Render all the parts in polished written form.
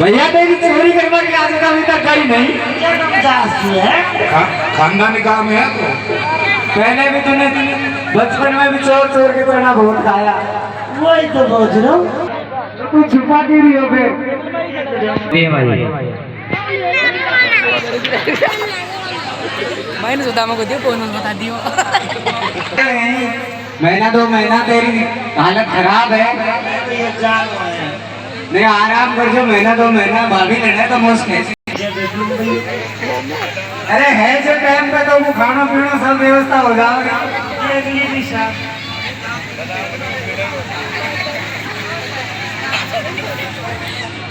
भैया तेरी चोरी करने की आदत अभी तक गई नहीं। खानदानी काम है तो पहले भी तूने बचपन में भी चोर चोर के तो ना बहुत खाया। वही तो बोझ रहा हूँ। तू छुपा के भी हो फिर मैंने सुधा को दियो कौन बता दियो। महीना 2 महीना तेरी हालत खराब है। नहीं आराम कर जो महीना 2 महीना भाभी लेना तो मुश्किल। अरे है जो टाइम पे तो वो खाना पीना सब व्यवस्था हो जाएगा।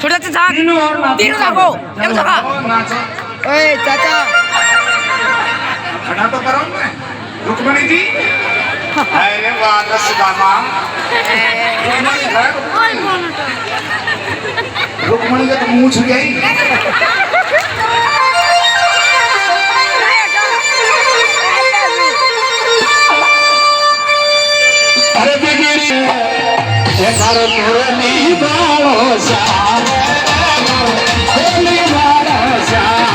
छोटा चाचा तीनों जाको एक जगह। नाचो ओए चाचा खड़ा तो करो मैं रुक्मणी जी। अरे वाह सुदामा रुक्मणी का तो मुंह छू गई। अरे बिगड़ी ये करो मुरली बालो श्याम मुरली बालो श्याम